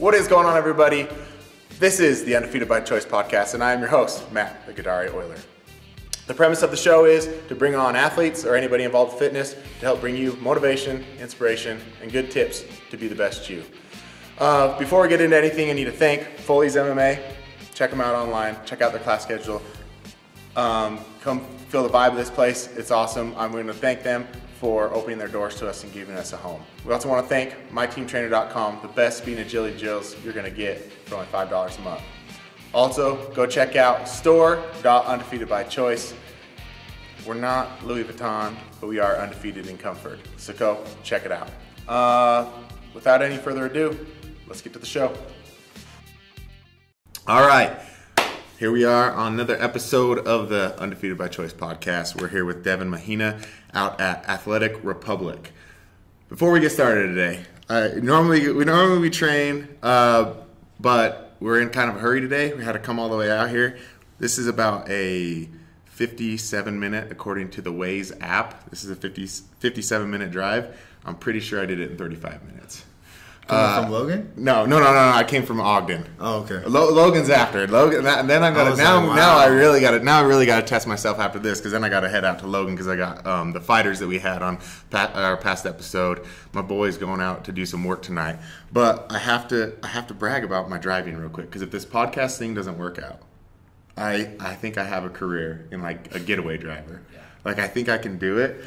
What is going on, everybody? This is the Undefeated by Choice podcast, and I am your host, Matt, the Gadari Oyler. The premise of the show is to bring on athletes or anybody involved in fitness to help bring you motivation, inspiration, and good tips to be the best you. Before we get into anything, I need to thank Foley's MMA. Check them out online. Check out their class schedule. Come feel the vibe of this place. It's awesome. I'm going to thank them for opening their doors to us and giving us a home. We also want to thank myteamtrainer.com, the best speed and agility drills you're going to get for only $5 a month. Also, go check out store.undefeatedbychoice. We're not Louis Vuitton, but we are undefeated in comfort. So go check it out. Without any further ado, let's get to the show. All right. Here we are on another episode of the Undefeated by Choice podcast. We're here with Devin Mahina out at Athletic Republic. Before we get started today, we train, but we're in kind of a hurry today. We had to come all the way out here. This is about a 57-minute, according to the Waze app. This is a 57-minute drive. I'm pretty sure I did it in 35 minutes. From Logan? No. I came from Ogden. Oh, okay. Logan's after Logan. And then I'm gonna now I really got to test myself after this, because then I got to head out to Logan because I got the fighters that we had on our past episode. My boy's going out to do some work tonight, but I have to brag about my driving real quick, because if this podcast thing doesn't work out, I think I have a career in like a getaway driver. Yeah. Like I think I can do it.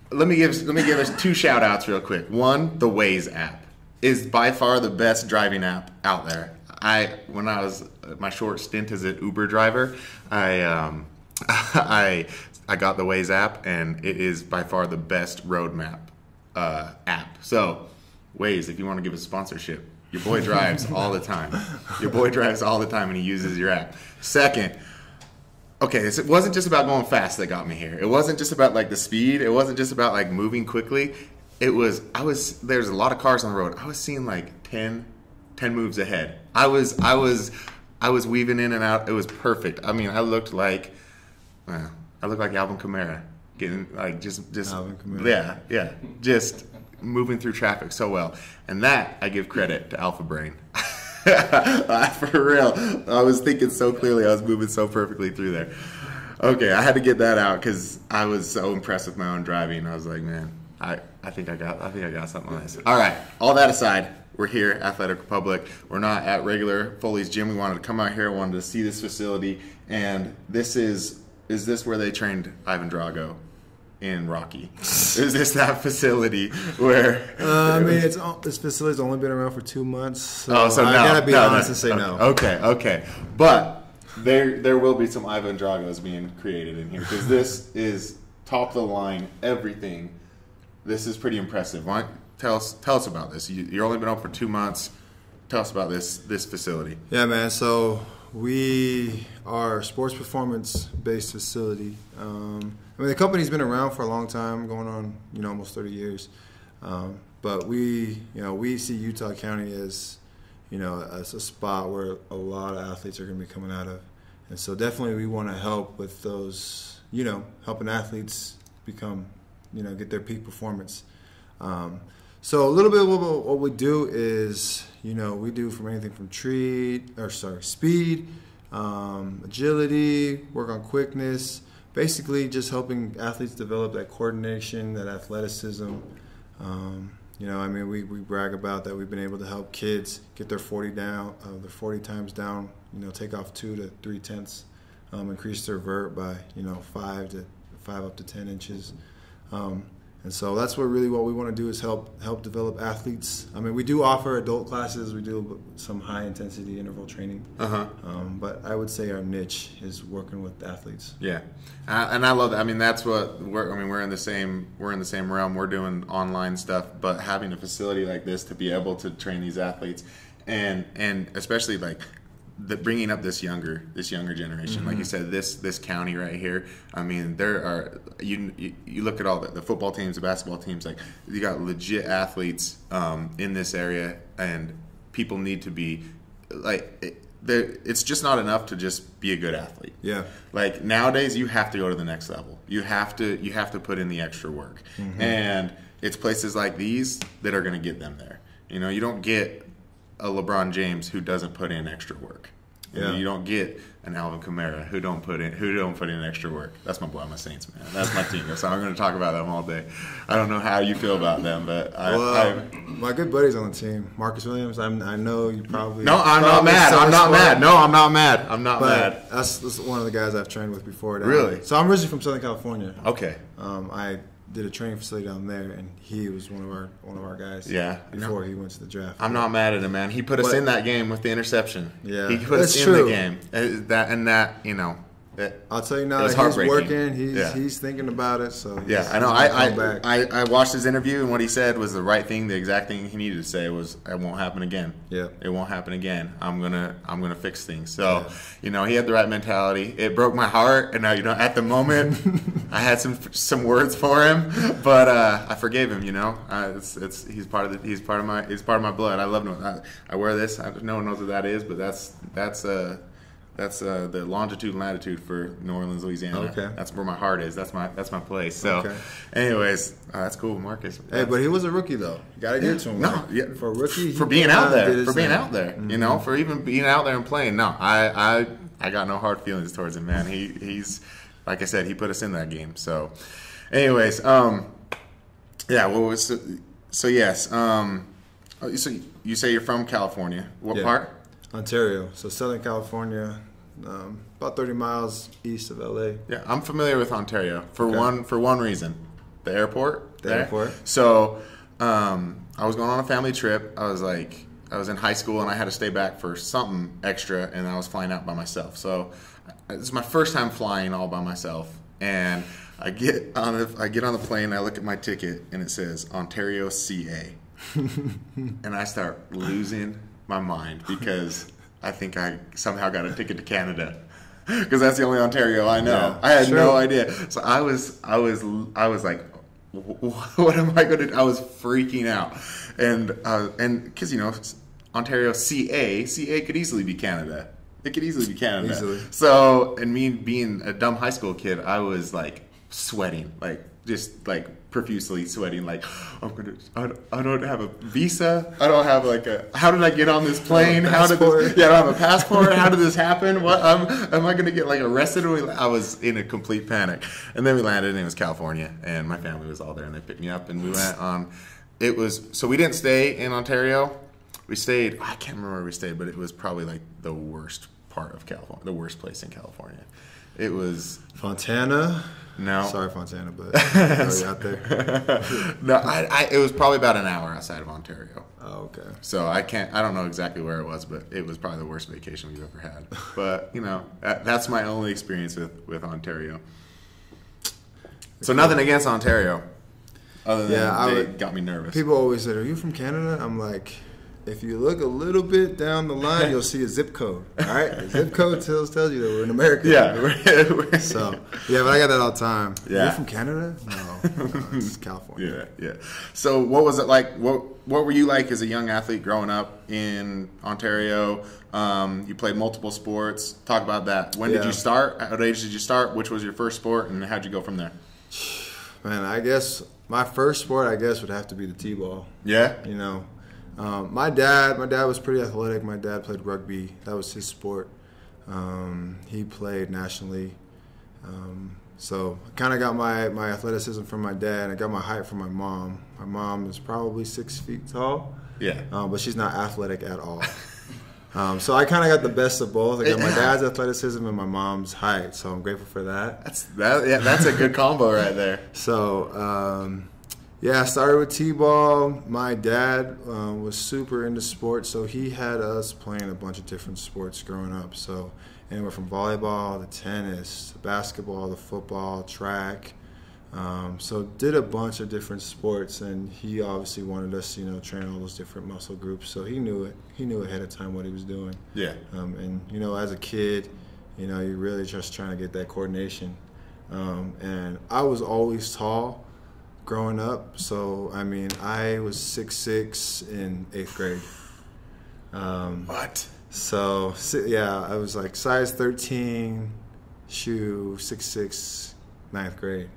Let me give us two shout outs real quick. One, the Waze app is by far the best driving app out there. When I was my short stint as an Uber driver, I got the Waze app, and it is by far the best road map app. So Waze, if you want to give us sponsorship, your boy drives all the time. And he uses your app. Second, okay, it wasn't just about going fast that got me here. It wasn't just about like the speed. It wasn't just about like moving quickly. There's a lot of cars on the road. I was seeing like 10 moves ahead. I was weaving in and out. It was perfect. I mean, I looked like Alvin Kamara, getting like just Alvin Kamara. Yeah, just moving through traffic so well. And that I give credit to Alpha Brain. For real, I was thinking so clearly. I was moving so perfectly through there. Okay, I had to get that out because I was so impressed with my own driving. I was like, man, I think I got something on this. All right, all that aside, we're here at Athletic Republic. We're not at regular Foley's gym. We wanted to come out here. Wanted to see this facility, and this is this where they trained Ivan Drago in Rocky? Is this that facility where? I mean, this facility's only been around for 2 months, so no, I gotta be honest and say no. Okay, but there will be some Ivan Dragos being created in here, because this is top of the line. Everything. This is pretty impressive. Why don't tell us about this? You've only been open for 2 months. Tell us about this facility. Yeah, man. So we are a sports performance-based facility. I mean, the company's been around for a long time, going on, almost 30 years. But we see Utah County as, as a spot where a lot of athletes are going to be coming out of. And so definitely we want to help with those, helping athletes become, get their peak performance. So a little bit of what we do is, we do from anything from speed, agility, work on quickness, basically just helping athletes develop that coordination, that athleticism. We brag about that we've been able to help kids get their 40 times down, take off 2 to 3 tenths, increase their vert by, 5 up to 10 inches. And so that's what we want to do is help develop athletes. I mean, we do offer adult classes. We do some high-intensity interval training. But I would say our niche is working with athletes. Yeah, and I love that. I mean, that's what we're in the same realm. We're doing online stuff, but having a facility like this to be able to train these athletes, and especially like bringing up this younger generation, like you said, this county right here. I mean, there are you look at all the football teams, the basketball teams. Like, you got legit athletes in this area, and people need to be like. It's just not enough to just be a good athlete. Yeah. Like, nowadays, you have to go to the next level. You have to put in the extra work, and it's places like these that are going to get them there. You know, you don't get a LeBron James who doesn't put in extra work. You don't get an Alvin Kamara who don't put in extra work. That's my boy, my Saints, man. That's my team. So I'm going to talk about them all day. I don't know how you feel about them, but my good buddies on the team, Marcus Williams. I know you probably. No, I'm not mad. I'm not mad. No, I'm not mad. I'm not mad. That's one of the guys I've trained with before. Really? So I'm originally from Southern California. Okay. I did a training facility down there, and he was one of our guys. Yeah. Before he went to the draft. I'm not mad at him, man. He put us in that game with the interception. Yeah, he put us in the game. That you know. I'll tell you now, he's working. He's thinking about it. So I know. I watched his interview, and what he said was the right thing. The exact thing he needed to say was, "It won't happen again. Yeah, it won't happen again. I'm gonna fix things." So you know, he had the right mentality. It broke my heart, and you know, at the moment, I had some words for him, but I forgave him. You know, he's part of my blood. I love him. I wear this. No one knows what that is, but that's the longitude and latitude for New Orleans, Louisiana. Okay. That's where my heart is. That's my place. So, anyways, that's cool, Marcus. Hey, but he was a rookie though. You gotta give it to him. No, yeah, for a rookie, for being out there, Mm-hmm. you know, for even being out there and playing. No, I got no hard feelings towards him, man. He's like I said, he put us in that game. So, anyways, yeah. What was so? Yes. So you say you're from California. What part? Ontario, so Southern California, about 30 miles east of LA. Yeah, I'm familiar with Ontario for one reason, the airport. The airport. So I was going on a family trip. I was in high school and I had to stay back for something extra, and I was flying out by myself. So it's my first time flying all by myself, and I get on the plane. I look at my ticket and it says Ontario, CA, and I start losing my mind because I think I somehow got a ticket to Canada because that's the only Ontario I know. Yeah, I had no idea. So I was like, what am I going to do? I was freaking out. And because, you know, Ontario, CA could easily be Canada. It could easily be Canada. Easily. So, and me being a dumb high school kid, I was like sweating, just profusely sweating, like I don't have a visa, I don't have how did I get on this plane, I don't have a passport, how did this happen, what am I gonna get arrested? I was in a complete panic, and then we landed and it was California, and my family was all there, and they picked me up, and we went on. So we didn't stay in Ontario, we stayed, I can't remember where we stayed, but it was probably the worst part of California, the worst place in California. It was Fontana. No. Sorry, Fontana, but out there. No, it was probably about an hour outside of Ontario. Oh, okay. So I don't know exactly where it was, but it was probably the worst vacation we've ever had. But, you know, that's my only experience with Ontario. So nothing against Ontario, other than they got me nervous. People always say, "Are you from Canada?" I'm like, if you look a little bit down the line, you'll see a zip code. All right, the zip code tells you that we're in America. Yeah. So but I got that all the time. Yeah. You're from Canada? No, it's California. Yeah. So what was it like? What were you like as a young athlete growing up in Ontario? You played multiple sports. Talk about that. When did you start? At what age did you start? Which was your first sport, and how'd you go from there? Man, I guess my first sport, would have to be the T-ball. Yeah. You know. My dad was pretty athletic. My dad played rugby. That was his sport. He played nationally. So I kind of got my athleticism from my dad. I got my height from my mom. My mom is probably 6 feet tall. Yeah. But she's not athletic at all. So I kind of got the best of both. I got my dad's athleticism and my mom's height. So I'm grateful for that. That's a good combo right there. So, I started with T-ball. My dad was super into sports, so he had us playing a bunch of different sports growing up. So anywhere from volleyball to tennis, to basketball, to football, track. So did a bunch of different sports, and he obviously wanted us, train all those different muscle groups. So he knew it. He knew ahead of time what he was doing. Yeah. And as a kid, you're really just trying to get that coordination. And I was always tall growing up, so I was 6'6" in 8th grade. What? So I was like size 13, shoe 6'6", 9th grade,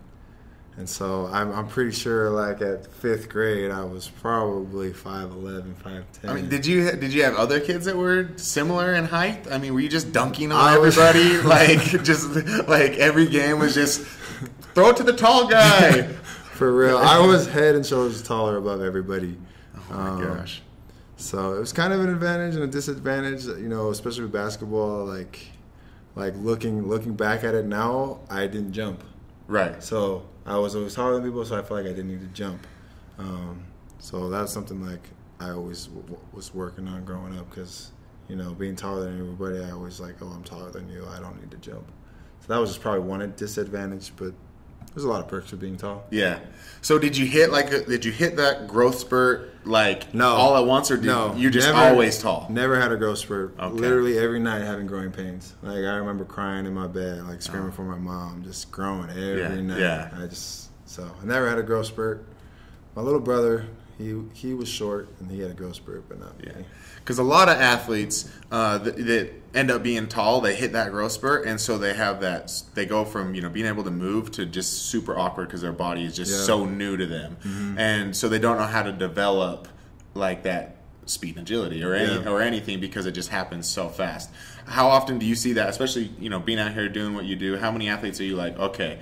And so I'm pretty sure, like, at 5th grade, I was probably 5'11", 5'10". I mean, did you have other kids that were similar in height? I mean, were you just dunking on everybody? Like, just like every game was just throw it to the tall guy. For real. I was head and shoulders taller above everybody. Oh my gosh. So it was kind of an advantage and a disadvantage, you know, especially with basketball. Like looking back at it now, I didn't jump. Right. So I was always taller than people, so I felt like I didn't need to jump. So that's something like I always was working on growing up, because, you know, being taller than everybody, I always like, oh, I'm taller than you, I don't need to jump. So that was just probably one disadvantage, but there's a lot of perks of being tall. Yeah. So did you hit that growth spurt all at once, or did you just always tall? Never had a growth spurt. Okay. Literally every night having growing pains. Like, I remember crying in my bed, like screaming for my mom, just growing every night. Yeah. I never had a growth spurt. My little brother, he was short and he had a growth spurt, but not me. Because a lot of athletes that end up being tall, they hit that growth spurt, and so they have that. They go from, you know, being able to move to just super awkward because their body is just so new to them, and so they don't know how to develop like that speed and agility or anything, because it just happens so fast. How often do you see that, especially, you know, being out here doing what you do? How many athletes are you like, okay,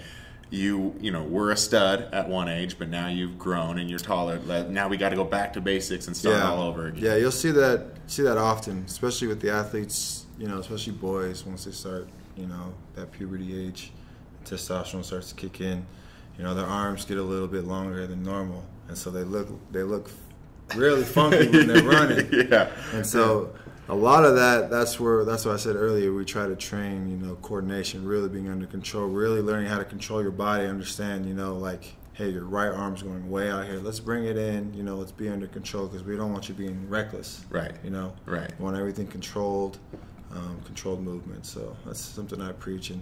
you know, we're a stud at one age, but now you've grown and you're taller. Now we got to go back to basics and start all over again. Yeah, you'll see that often, especially with the athletes, you know, especially boys, once they start, you know, that puberty age, testosterone starts to kick in. You know, their arms get a little bit longer than normal, and so they look really funky when they're running. And so a lot of that's what I said earlier. We try to train, you know, coordination, really being under control, really learning how to control your body, understand, you know, like, hey, your right arm's going way out here. Let's bring it in, you know, let's be under control, because we don't want you being reckless. Right. You know? Right. We want everything controlled, controlled movement. So that's something I preach. And,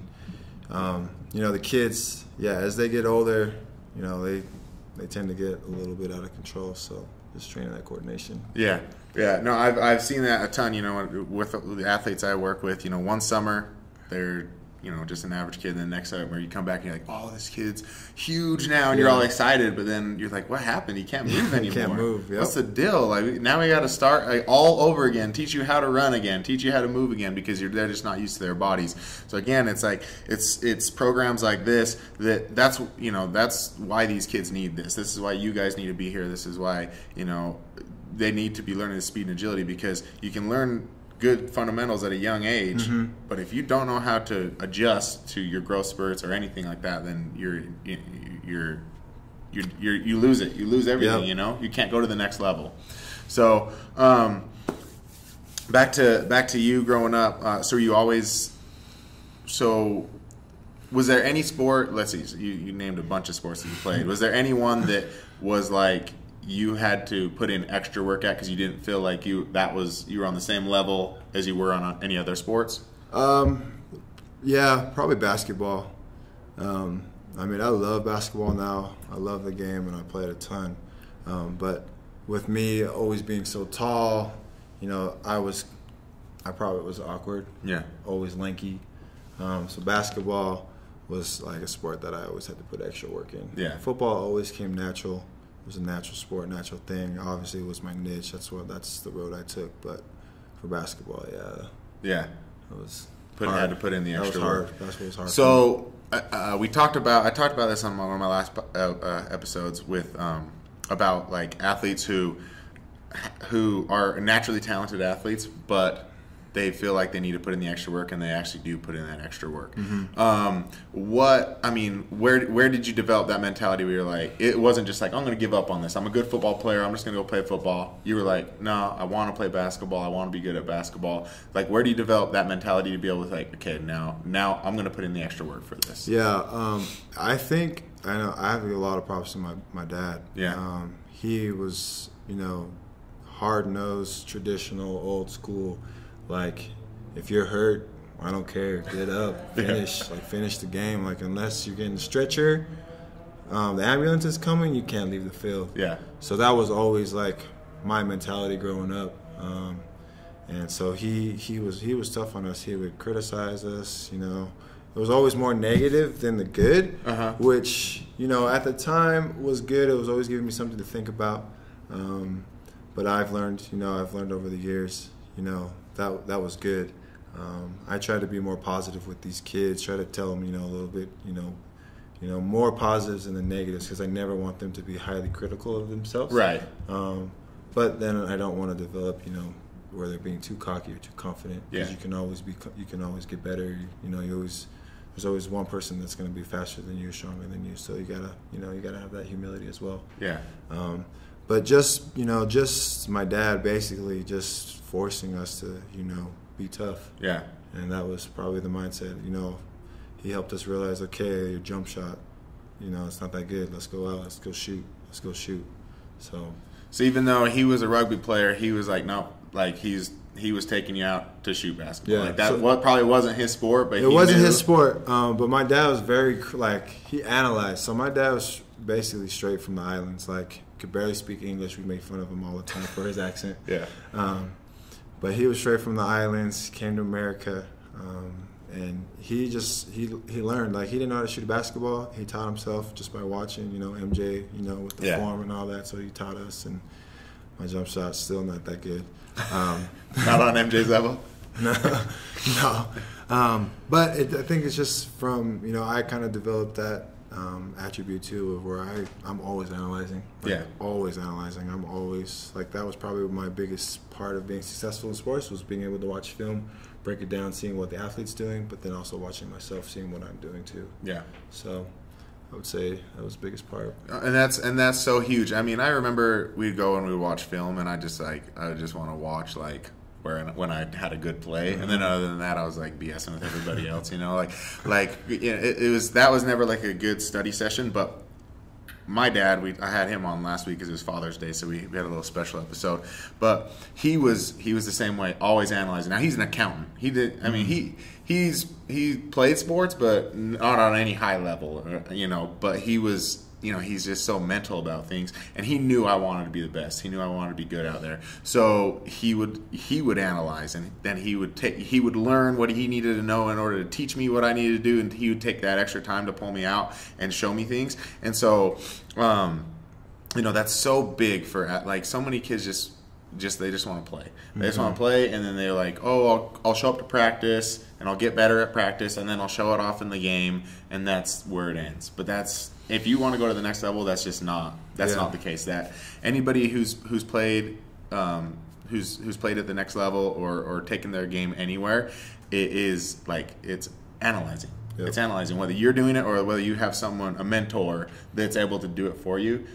you know, the kids, as they get older, you know, they tend to get a little bit out of control. So just training that coordination. Yeah. No, I've seen that a ton. You know, with the athletes I work with. You know, one summer they're, you know, just an average kid, and the next summer you come back and you're like, oh, this kid's huge now, and you're all excited, but then you're like, what happened? He can't move anymore. Can't move. Yep. What's the deal? Like, now we got to start all over again, teach you how to run again, teach you how to move again, because they're just not used to their bodies. So again, it's like it's programs like this that's why these kids need this. This is why you guys need to be here. This is why, you know, they need to be learning the speed and agility, because you can learn good fundamentals at a young age, but if you don't know how to adjust to your growth spurts or anything like that, then you lose it. You lose everything. You know, you can't go to the next level. So back to you growing up. Was there any sport? Let's see. So you named a bunch of sports that you played. Was there any one that was like you had to put in extra work at because you didn't feel like you were on the same level as you were on any other sports? Yeah, probably basketball. I mean, I love basketball now. I love the game, and I play it a ton. But with me always being so tall, you know, I probably was awkward. Yeah. Always lanky. So basketball was like a sport that I always had to put extra work in. Yeah. Football always came natural. It was a natural sport, natural thing. Obviously, it was my niche. That's the road I took. But for basketball, it was hard. Had to put in the extra work. That's what was hard. So I talked about this on one of my last episodes with about like athletes who are naturally talented athletes, but they feel like they need to put in the extra work, and they actually do put in that extra work. Where did you develop that mentality where you're like, it wasn't just like, I'm going to give up on this. I'm a good football player. I'm just going to go play football. You were like, no, I want to play basketball. I want to be good at basketball. Like, where do you develop that mentality to be able to like, okay, now I'm going to put in the extra work for this? Yeah, I think I have to give a lot of props to my dad. Yeah. He was, you know, hard-nosed, traditional, old school. Like, if you're hurt, I don't care. Get up, finish. Like, finish the game. Like, unless you're getting the stretcher, the ambulance is coming, you can't leave the field. Yeah. So that was always like my mentality growing up. And so he was tough on us. He would criticize us, you know, there was always more negative than the good, which, you know, at the time was good. It was always giving me something to think about. But I've learned over the years, you know, that was good. I try to be more positive with these kids, try to tell them, you know, a little bit, you know, more positives than the negatives, because I never want them to be highly critical of themselves. Right. But then I don't want to develop, you know, where they're being too cocky or too confident. Because you can always get better. You know, there's always one person that's going to be faster than you, stronger than you. So you gotta have that humility as well. Yeah. But just my dad basically just forcing us to, you know, be tough. Yeah. And that was probably the mindset. You know, he helped us realize, okay, your jump shot, you know, it's not that good. Let's go out. Let's go shoot. So even though he was a rugby player, he was like, no, like he was taking you out to shoot basketball. Yeah. Like that So, probably wasn't his sport, but it wasn't his sport. But my dad was very, like, he analyzed. So my dad was basically straight from the islands. Like, could barely speak English. We made fun of him all the time for his accent. Yeah. But he was straight from the islands, came to America, and he learned. Like, he didn't know how to shoot a basketball. He taught himself just by watching, you know, MJ, you know, with the form and all that. So he taught us, and my jump shot's still not that good. Not on MJ's level? No. But I think it's just from, you know, I kind of developed that attribute too, of where I'm always analyzing. Like, always analyzing. I'm always, like, that was probably my biggest part of being successful in sports, was being able to watch film, break it down, seeing what the athlete's doing, but then also watching myself, seeing what I'm doing too. Yeah. So I would say that was the biggest part. And that's so huge. I mean, I remember we'd go and we'd watch film, and I just want to watch, like, when I had a good play, and then other than that, I was like BSing with everybody else, you know, like you know, that was never like a good study session. But my dad, I had him on last week because it was Father's Day, so we had a little special episode. But he was the same way, always analyzing. Now he's an accountant. He played sports, but not on any high level, you know. But he was. You know, he's just so mental about things, and he knew I wanted to be the best. He knew I wanted to be good out there. So he would analyze, and then he would learn what he needed to know in order to teach me what I needed to do, and he would take that extra time to pull me out and show me things. And so, you know, that's so big for, like, so many kids they just want to play. They just want to play, and then they're like, oh, I'll show up to practice, and I'll get better at practice, and then I'll show it off in the game, and that's where it ends. But if you want to go to the next level, that's just not not the case. That anybody who's played who's played at the next level or taken their game anywhere, it is like it's analyzing. Yep. It's analyzing whether you're doing it or whether you have a mentor that's able to do it for you.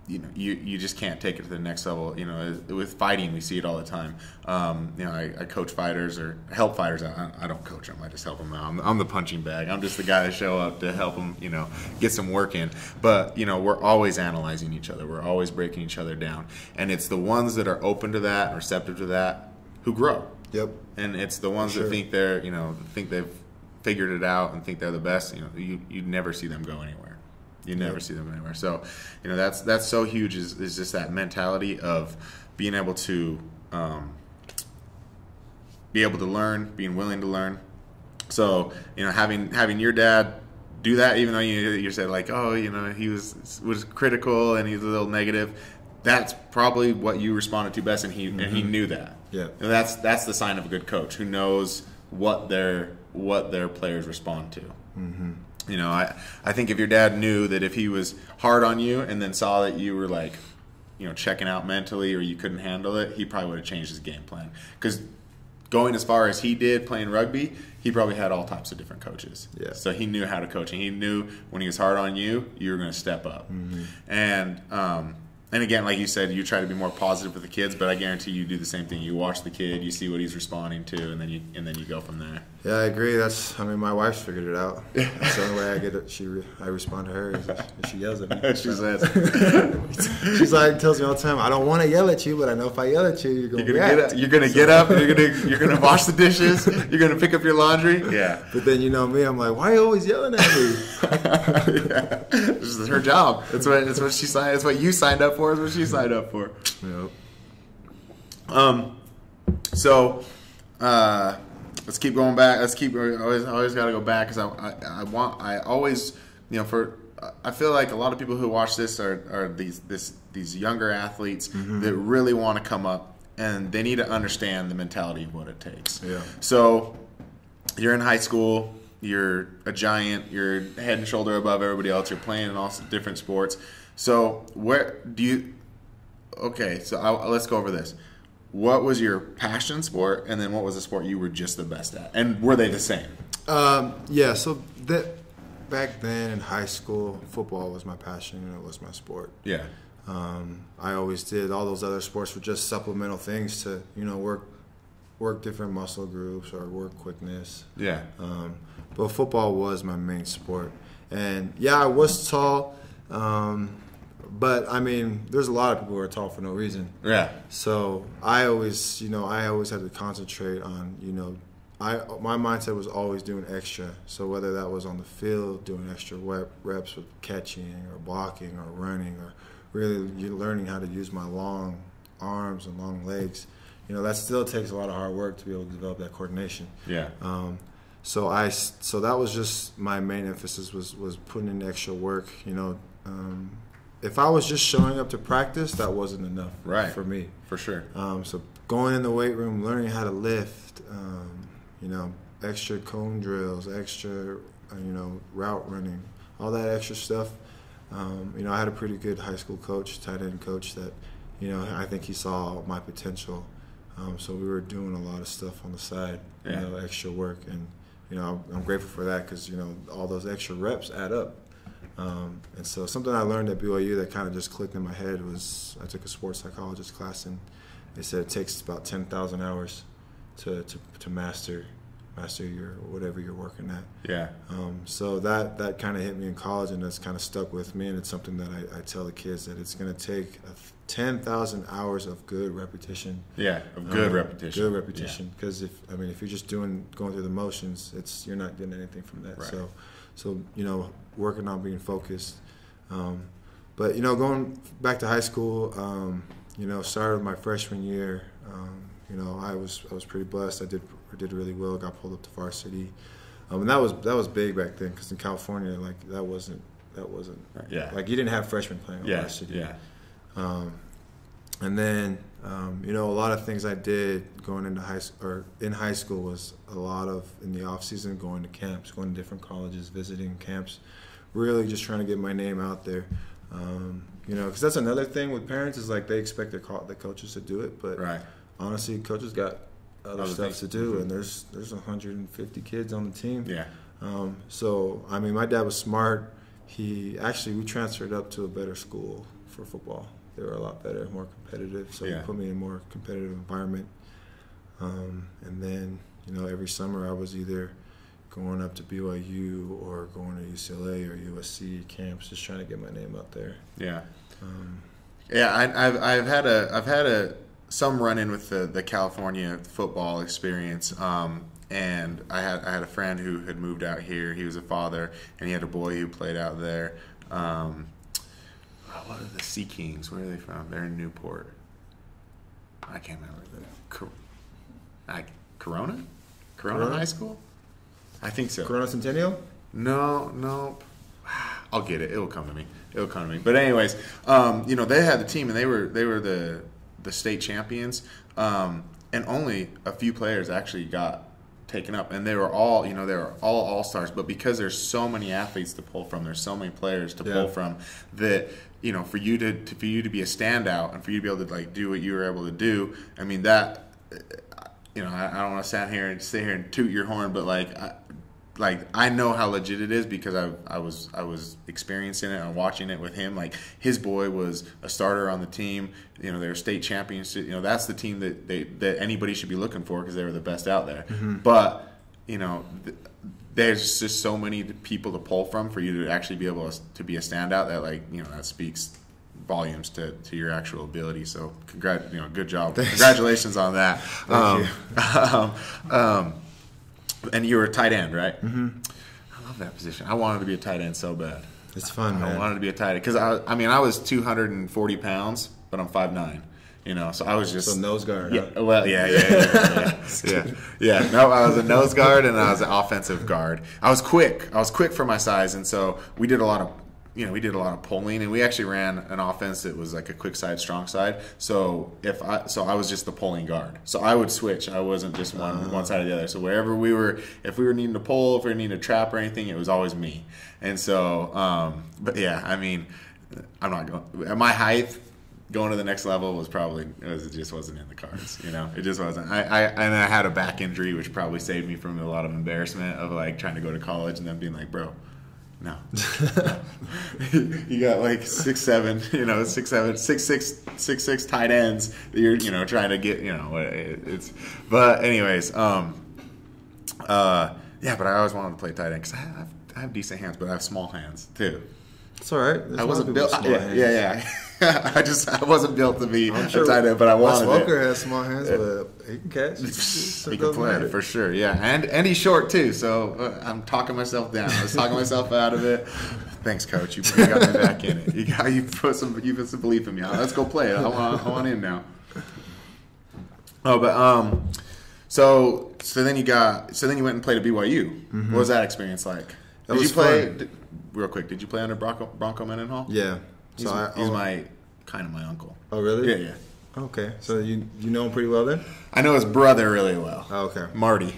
You know, you just can't take it to the next level. You know, with fighting, we see it all the time. You know, I coach fighters or help fighters. I don't coach them. I just help them out. I'm the punching bag. I'm just the guy that show up to help them, you know, get some work in. But, you know, we're always analyzing each other. We're always breaking each other down. And it's the ones that are open to that and receptive to that who grow. Yep. And it's the ones that think they've figured it out and think they're the best. You know, you never see them go anywhere. You never see them anywhere. So, you know, that's so huge is just that mentality of being able to learn, being willing to learn. So, you know, having your dad do that, even though you said, like, oh, you know, he was critical and he's a little negative, that's probably what you responded to best, and he knew that. Yeah. And that's the sign of a good coach, who knows what their players respond to. Mm-hmm. You know, I think if your dad knew that if he was hard on you and then saw that you were, like, you know, checking out mentally or you couldn't handle it, he probably would have changed his game plan. Because going as far as he did playing rugby, he probably had all types of different coaches. Yeah. So he knew how to coach, and he knew when he was hard on you, you were going to step up. Mm-hmm. And again, like you said, you try to be more positive with the kids, but I guarantee you do the same thing. You watch the kid, you see what he's responding to, and then you go from there. Yeah, I agree. My wife's figured it out. That's the only way I get it. I respond to her is if she yells at me. She says, she's like, tells me all the time, I don't want to yell at you, but I know if I yell at you, you're gonna react. You're gonna get up, and you're gonna wash the dishes, you're gonna pick up your laundry. Yeah. But then, you know me, I'm like, why are you always yelling at me? Yeah. This is her job. It's what she signed. It's what you signed up for. It's what she signed up for. Yep. So, let's keep going back. Always got to go back because I always, I feel like a lot of people who watch this are these younger athletes that really want to come up, and they need to understand the mentality of what it takes. Yeah. So you're in high school, you're a giant, you're head and shoulder above everybody else, you're playing in all different sports. So let's go over this. What was your passion sport, and then what was the sport you were just the best at? And were they the same? So back then in high school, football was my passion and it was my sport. Yeah. I always did. All those other sports were just supplemental things to, work different muscle groups or work quickness. Yeah. But football was my main sport. And, I was tall. But I mean, there's a lot of people who are tall for no reason. Yeah. So I always had to concentrate on, my mindset was always doing extra. So whether that was on the field, doing extra reps with catching or blocking or running, or really learning how to use my long arms and long legs, that still takes a lot of hard work to be able to develop that coordination. Yeah. So that was just my main emphasis was putting in extra work. If I was just showing up to practice, that wasn't enough for me. For sure. So going in the weight room, learning how to lift, extra cone drills, extra, route running, all that extra stuff. I had a pretty good high school coach, tight end coach that, I think he saw my potential. So we were doing a lot of stuff on the side, extra work. And, I'm grateful for that because, all those extra reps add up. And so something I learned at BYU that kind of just clicked in my head was I took a sports psychologist class, and they said it takes about 10,000 hours to master your whatever you're working at. Yeah. So that kind of hit me in college, and that's kind of stuck with me, and it's something that I tell the kids that it's going to take 10,000 hours of good repetition. Yeah, of good repetition. Good repetition, because if you're just going through the motions, you're not getting anything from that. Right. So working on being focused. But going back to high school, started my freshman year. I was pretty blessed. I did really well. Got pulled up to varsity, and that was big back then because in California, like that wasn't like you didn't have freshmen playing on varsity. Yeah. And then a lot of things I did going into in high school was a lot of in the off season going to camps, going to different colleges, visiting camps, really just trying to get my name out there. Because that's another thing with parents is like they expect the coaches to do it, but honestly, coaches got other stuff to do, and there's 150 kids on the team. Yeah. So my dad was smart. We transferred up to a better school for football. They were a lot better, more competitive. So he put me in a more competitive environment. And then every summer I was either going up to BYU or going to UCLA or USC camps, just trying to get my name out there. Yeah. I've had some run in with the California football experience. And I had a friend who had moved out here. He was a father, and he had a boy who played out there. What are the Sea Kings? Where are they from? They're in Newport. I can't remember. Corona High School? I think so. Corona Centennial? No. I'll get it. It'll come to me. But anyways, they had the team, and they were the state champions, and only a few players actually got taken up, and they were all all-stars. But because there's so many athletes to pull from, there's so many players to pull from that. For you to be a standout and for you to be able to like do what you were able to do, I don't want to sit here and toot your horn, but I know how legit it is because I was experiencing it and watching it with him. Like his boy was a starter on the team. They were state champions. That's the team that anybody should be looking for because they were the best out there. Mm-hmm. But there's just so many people to pull from for you to actually be able to be a standout that speaks volumes to your actual ability. So good job. Thanks. Congratulations on that. Thank you. And you were a tight end, right? Mm-hmm. I love that position. I wanted to be a tight end so bad. It's fun, man. I wanted to be a tight end because I was 240 pounds, but I'm 5'9", You know, so I was just nose guard. Yeah, well, yeah. No, I was a nose guard and I was an offensive guard. I was quick for my size, and so we did a lot of pulling, and we actually ran an offense that was like a quick side, strong side. So I was just the pulling guard. So I would switch. I wasn't just one side or the other. So wherever we were, if we were needing to pull, if we were needing to trap or anything, it was always me. And so, but yeah, I mean, I'm not going at my height. Going to the next level it just wasn't in the cards, you know. It just wasn't. I had a back injury, which probably saved me from a lot of embarrassment of like trying to go to college and then being like, bro, no. You got like 6'7", you know, 6'7", 6'6", tight ends that you're, you know, trying to get, you know, it's. But anyways, yeah. But I always wanted to play tight end because I have decent hands, but I have small hands too. It's all right. I wasn't built. Yeah. I wasn't built to be a tight end, but I wanted Wes Welker has small hands, but he can catch. He can play for sure. Yeah, and he's short too. So I'm talking myself down. I was talking myself out of it. Thanks, coach. You got me back in it. You put some belief in me. Let's go play it. I want in now. Oh, but so then you went and played at BYU. Mm-hmm. What was that experience like? Did you play? Real quick, did you play under Bronco Mendenhall? Yeah. He's my uncle. Oh, really? Yeah. Okay. So you know him pretty well then? I know his brother really well. Oh, okay. Marty.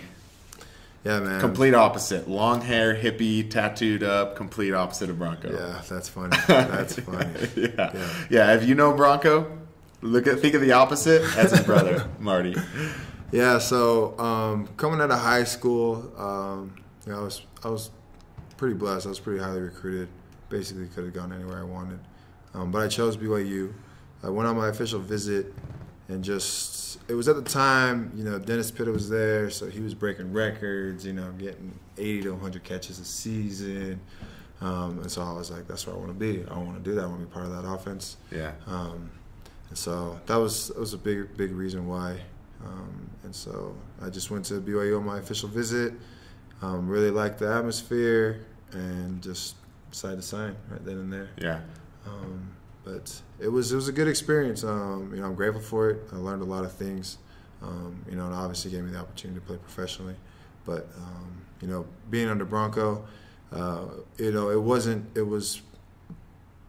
Yeah, man. Complete opposite. Long hair, hippie, tattooed up, complete opposite of Bronco. Yeah, that's funny. That's funny. Yeah. If you know Bronco, think of the opposite. That's his brother, Marty. Yeah, so coming out of high school, you know, I was pretty blessed. I was pretty highly recruited. Basically could have gone anywhere I wanted. But I chose BYU. I went on my official visit, and it was at the time, you know, Dennis Pitta was there, so he was breaking records, you know, getting 80 to 100 catches a season. And so I was like, that's where I want to be. I want to do that. I want to be part of that offense. Yeah. And so that was a big reason why. And so I just went to BYU on my official visit. Really liked the atmosphere and just decided to sign right then and there. Yeah. But it was a good experience. You know, I'm grateful for it. I learned a lot of things. You know, and obviously gave me the opportunity to play professionally. But you know, being under Bronco, you know, it was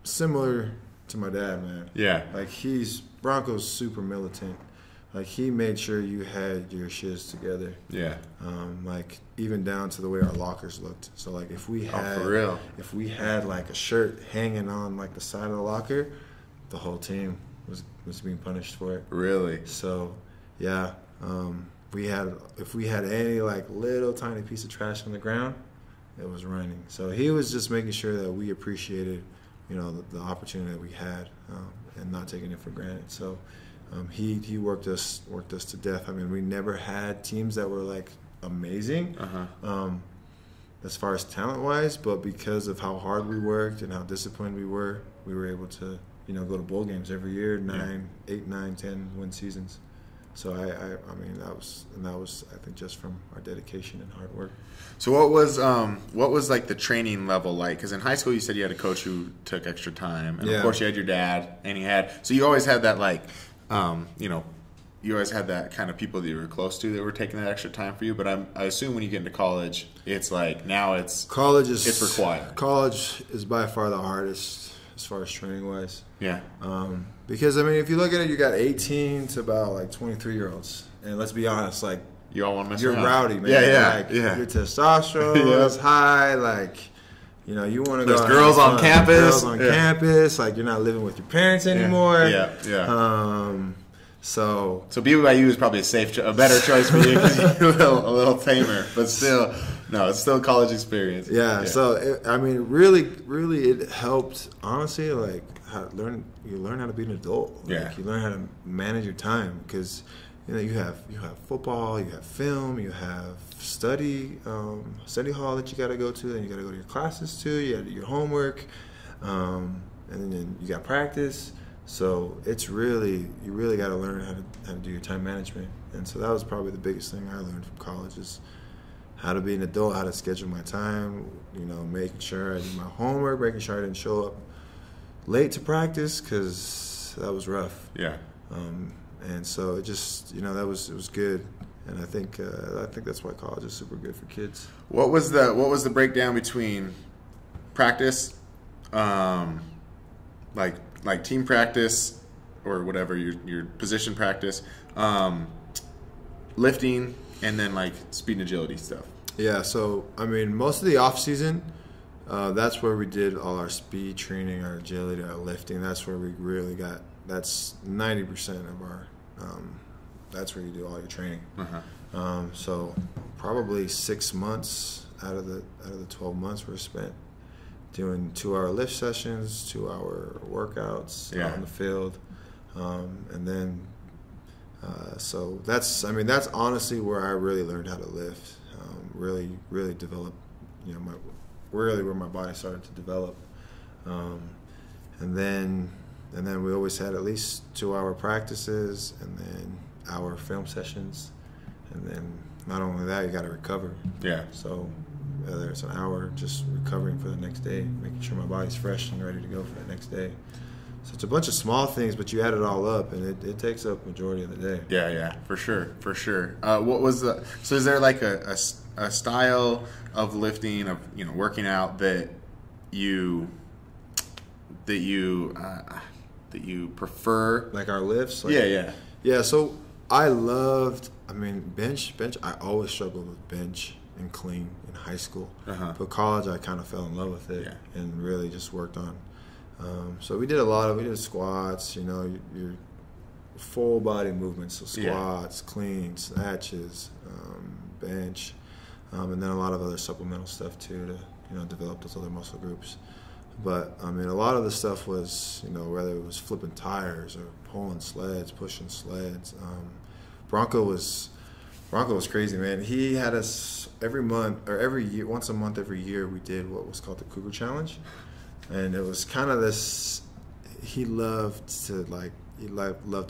similar to my dad, man. Yeah. Like Bronco's super militant. Like, he made sure you had your shiz together. Yeah. Like, even down to the way our lockers looked. So, like, if we had like a shirt hanging on like the side of the locker, the whole team was being punished for it. Really? So, yeah. If we had any like little tiny piece of trash on the ground, it was running. So he was just making sure that we appreciated, you know, the opportunity that we had, and not taking it for granted. So. He worked us to death. I mean, we never had teams that were like amazing as far as talent wise, but because of how hard we worked and how disciplined we were able to, you know, go to bowl games every year, 8, 9, 10 win seasons. So I mean that was I think just from our dedication and hard work. So what was like the training level like? Because in high school you said you had a coach who took extra time, and of course you had your dad, and so you always had that like. You know, you always had that kind of people that you were close to that were taking that extra time for you. But I assume when you get into college, it's like now it's required. College is by far the hardest as far as training wise. Yeah. Because I mean, if you look at it, you got 18 to about like 23-year-olds, and let's be honest, like you all want to mess you're around. Rowdy, man. Yeah. Your testosterone is high, like. You know, you want to go. There's girls on campus. Campus. Like, you're not living with your parents anymore. Yeah. So BYU is probably a better choice for you because you're a little tamer, but still, no, it's still a college experience. Yeah. So I mean, really, it helped. Honestly, like you learn how to be an adult. Like, you learn how to manage your time because. You know, you have football, you have film, you have study hall that you got to go to, then you got to go to your classes too. You got to do your homework, and then you got practice. So it's you really got to learn how to do your time management. And so that was probably the biggest thing I learned from college is how to be an adult, how to schedule my time. You know, making sure I did my homework, making sure I didn't show up late to practice because that was rough. Yeah. And so it just, it was good. And I think that's why college is super good for kids. What was the breakdown between practice, like team practice or whatever your position practice, lifting, and then like speed and agility stuff? Yeah, so I mean, most of the off season, that's where we did all our speed training, our agility, our lifting. That's where we really got. That's 90% of our. That's where you do all your training. So probably 6 months out of the 12 months were spent doing 2-hour lift sessions, 2-hour workouts on the field, and then so that's honestly where I really learned how to lift. Really developed, where my body started to develop, and then we always had at least 2-hour practices, and then hour film sessions, and then not only that, you got to recover. Yeah. So whether it's an hour just recovering for the next day, making sure my body's fresh and ready to go for the next day. So it's a bunch of small things, but you add it all up, and it takes up majority of the day. Yeah, for sure. What was so is there like a style of lifting, of working out that you prefer? Like our lifts? Yeah, so I loved, bench. I always struggled with bench and clean in high school. But college, I kind of fell in love with it and really just worked on. So we did squats, your full body movements, so squats, clean, snatches, bench, and then a lot of other supplemental stuff too to develop those other muscle groups. But a lot of the stuff was, whether it was flipping tires or pulling sleds, pushing sleds. Bronco was crazy, man. He had us every month or every year, once a month every year, we did what was called the Cougar Challenge, and it was kind of this. He loved to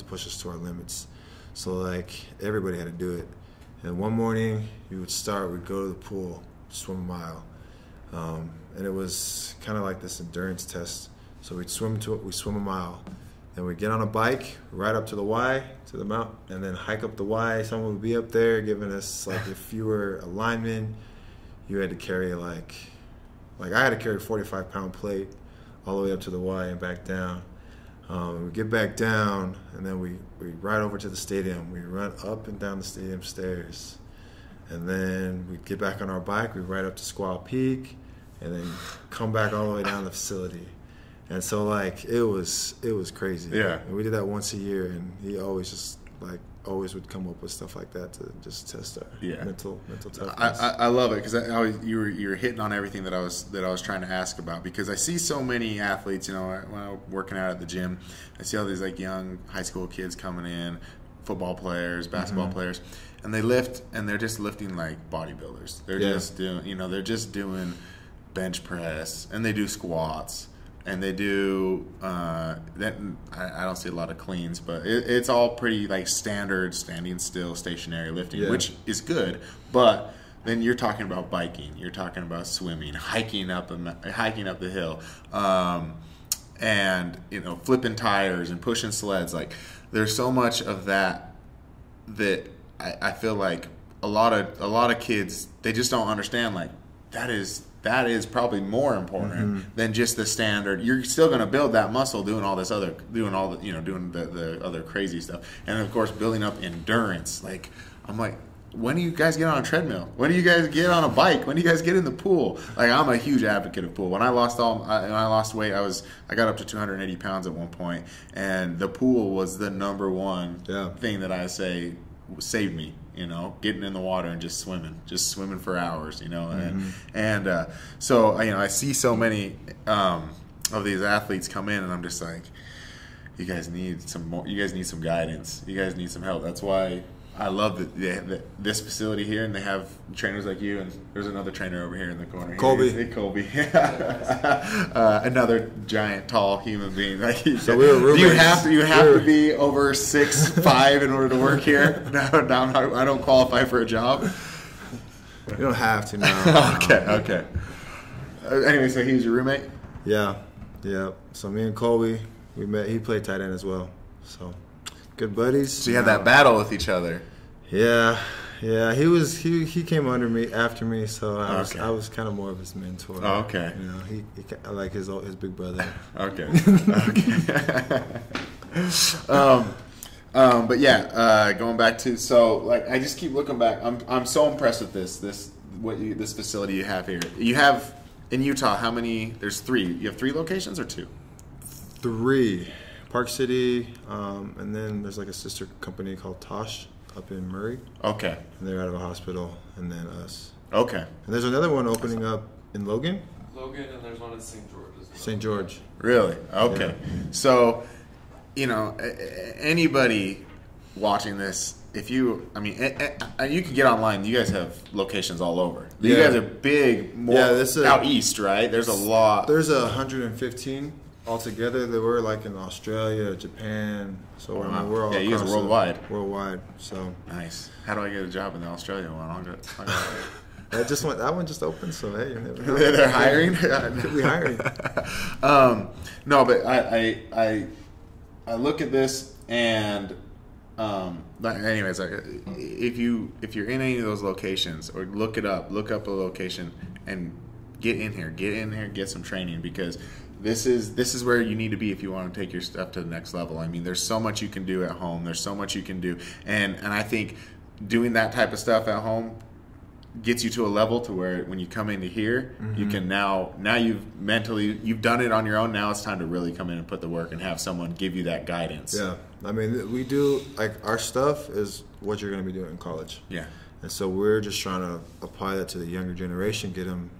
push us to our limits, so like everybody had to do it. And one morning we'd go to the pool, swim a mile. And it was kind of like this endurance test. So we'd swim a mile, then we'd get on a bike, ride up to the Y, to the mountain, and then hike up the Y. Someone would be up there giving us, like, if you were a lineman, you had to carry like I had to carry a 45-pound plate all the way up to the Y and back down. We get back down, and then we ride over to the stadium. We run up and down the stadium stairs, and then we get back on our bike. We ride up to Squaw Peak, and then come back all the way down the facility. And so, like, it was crazy. Yeah. And we did that once a year, and he always would come up with stuff like that to just test our mental toughness. I love it, because you were hitting on everything that I was trying to ask about, because I see so many athletes, when I'm working out at the gym, I see all these like young high school kids coming in, football players, basketball players, and they lift, and they're just lifting like bodybuilders. They're just doing bench press, and they do squats, and they do I don't see a lot of cleans, but it's all pretty like standard standing still stationary lifting, which is good. But then you're talking about biking, you're talking about swimming, hiking up the hill, and flipping tires and pushing sleds. Like, there's so much of that I feel like a lot of kids, they just don't understand. Like, that is probably more important than just the standard. You're still going to build that muscle doing the other crazy stuff, and of course building up endurance. Like, I'm like, when do you guys get on a treadmill? When do you guys get on a bike? When do you guys get in the pool? Like, I'm a huge advocate of pool. When I lost weight, I got up to 280 pounds at one point, and the pool was the number one thing that I say saved me. Getting in the water and just swimming for hours, and so I see so many of these athletes come in, and I'm just like, you guys need some more. You guys need some guidance. You guys need some help. That's why I love this facility here, and they have trainers like you, and there's another trainer over here in the corner. Colby. Another giant, tall human being. So we were roommates. Do you have to be over 6'5" in order to work here? No, I don't qualify for a job. You don't have to now. Okay. Anyway, so he was your roommate? Yeah. So me and Colby, we met. He played tight end as well. So good buddies. So you had that battle with each other. Yeah. Yeah, he came under me after me, so I was kind of more of his mentor. Oh, okay. You know, he I like his big brother. Okay. But yeah, going back to I just keep looking back. I'm so impressed with this facility you have here. You have in Utah how many? There's 3. You have 3 locations or 2? 3, Park City, and then there's like a sister company called Tosh up in Murray. Okay. And they're out of a hospital, and then us. Okay. And there's another one opening up in Logan. Logan, and there's one in St. George as well. St. George. Really? Okay. Yeah. So, anybody watching this, you can get online. You guys have locations all over. You guys are big, out east, right? There's a lot. There's 115 altogether. They were like in Australia, Japan. So we're all you guys are worldwide. Worldwide. So nice. How do I get a job in the Australia one? That one just opened. So hey, you never know. They're hiring. We hiring. No, but I look at this and. Anyways, if you're in any of those locations, or look up a location and get in here, get some training, because this is where you need to be if you want to take your stuff to the next level. I mean, there's so much you can do at home. There's so much you can do, and I think doing that type of stuff at home gets you to a level to where when you come into here, you can now you've done it on your own. Now it's time to really come in and put the work and have someone give you that guidance. Yeah, I mean, we do, like, our stuff is what you're going to be doing in college. Yeah. And so we're just trying to apply that to the younger generation, get them,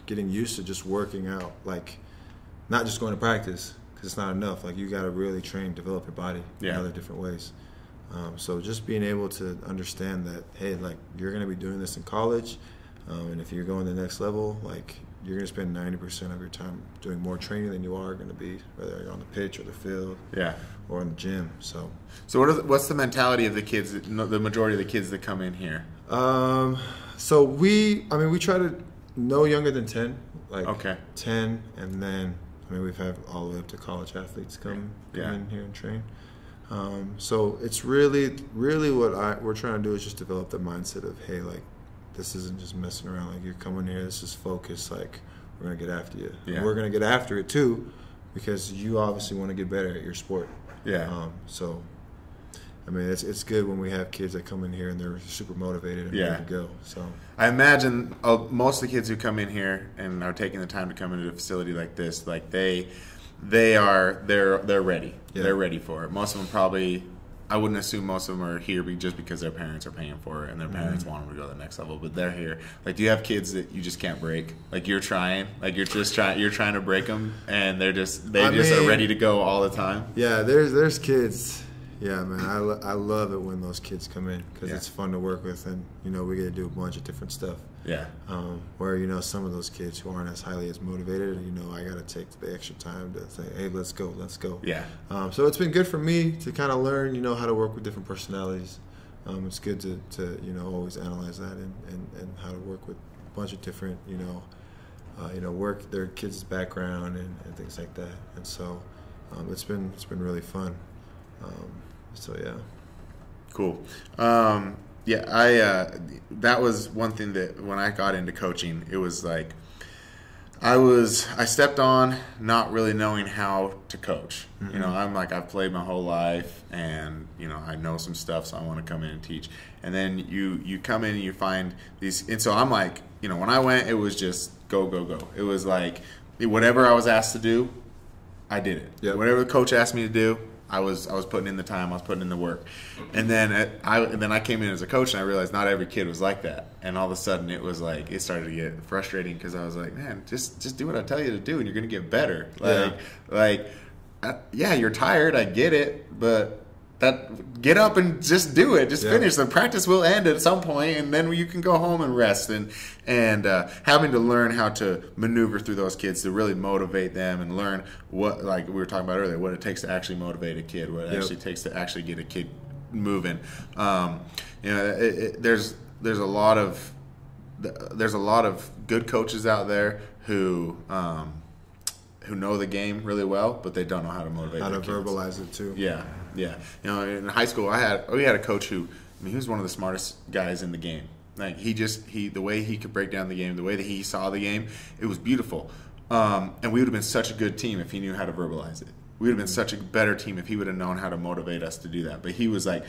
getting used to just working out, like, not just going to practice, because it's not enough. Like, you got to really train, develop your body in other different ways. So just being able to understand that, hey, like, you're going to be doing this in college, and if you're going to the next level, like, you're going to spend 90% of your time doing more training than you are going to be, whether you're on the pitch or the field, or in the gym. So what's the mentality of the kids, the majority of the kids that come in here? So we try to no younger than 10, like 10, and then we've had all the way up to college athletes come in here and train. So it's really what we're trying to do is just develop the mindset of, hey, like, this isn't just messing around. Like, you're coming here, this is focus. Like, we're gonna get after you. Yeah. And we're gonna get after it too, because you obviously want to get better at your sport. Yeah. So, I mean, it's good when we have kids that come in here and they're super motivated and ready to go. So I imagine most of the kids who come in here and are taking the time to come into a facility like this, like they're ready. Yeah. They're ready for it. Most of them probably, I wouldn't assume most of them are here just because their parents are paying for it and their parents want them to go to the next level, but they're here. Like, do you have kids that you just can't break? Like, you're trying to break them, and they just are ready to go all the time? Yeah, there's kids. Yeah, man, I love it when those kids come in, because it's fun to work with, and we get to do a bunch of different stuff. Yeah. Where some of those kids who aren't as highly as motivated, I got to take the extra time to say, hey, let's go. Yeah. So it's been good for me to kind of learn, how to work with different personalities. It's good to always analyze that and how to work with a bunch of different work their kids' background and things like that. And so it's been really fun. So yeah. Cool. That was one thing that when I got into coaching, it was like I stepped on not really knowing how to coach. Mm-hmm. I'm like, I've played my whole life, and I know some stuff, so I want to come in and teach. And then you come in and you find these, and so I'm like, when I went, it was just go. It was like whatever I was asked to do, I did it. Yep. Whatever the coach asked me to do, I was putting in the time, I was putting in the work. And then I came in as a coach, and I realized not every kid was like that. And all of a sudden it was like, it started to get frustrating, because I was like, man, just do what I tell you to do, and you're going to get better. You're tired, I get it, but get up and just do it. Just finish. The practice will end at some point, and then you can go home and rest. And having to learn how to maneuver through those kids to really motivate them, and learn what, like we were talking about earlier, what it takes to actually motivate a kid, what it actually takes to actually get a kid moving. There's a lot of good coaches out there who know the game really well, but they don't know how to motivate. How to kids. Verbalize it too. Yeah. Yeah. In high school, we had a coach who, he was one of the smartest guys in the game. Like the way he could break down the game, the way that he saw the game, it was beautiful. And we would have been such a good team if he knew how to verbalize it. We would have been such a better team if he would have known how to motivate us to do that. But he was kind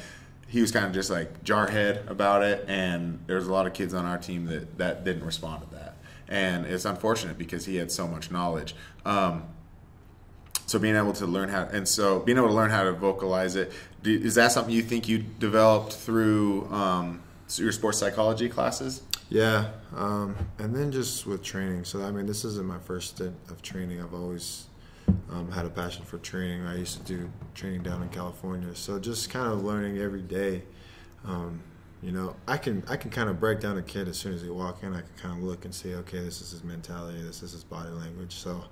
of just like jarhead about it, and there's a lot of kids on our team that didn't respond to that. And it's unfortunate because he had so much knowledge. So being able to learn how to vocalize it, is that something you think you developed through your sports psychology classes? Yeah, and then just with training. So this isn't my first stint of training. I've always had a passion for training. I used to do training down in California. So just kind of learning every day. I can kind of break down a kid as soon as they walk in. I can kind of look and see, okay, this is his mentality, this is his body language. So,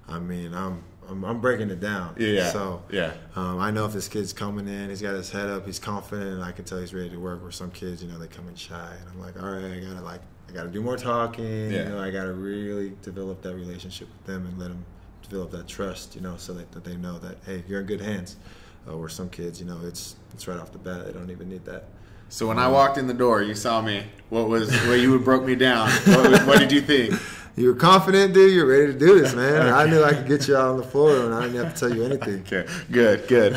I'm breaking it down. Yeah. So yeah. I know if this kid's coming in, he's got his head up, he's confident, and I can tell he's ready to work. Where some kids, they come in shy, and I'm like, all right, I gotta do more talking. Yeah. I gotta really develop that relationship with them and let them develop that trust. So that they know that, hey, you're in good hands. Where some kids, it's right off the bat, they don't even need that. So when I walked in the door, you saw me. Where you broke me down? What did you think? You were confident, dude. You're ready to do this, man. Okay. I knew I could get you out on the floor, and I didn't have to tell you anything. Okay, good.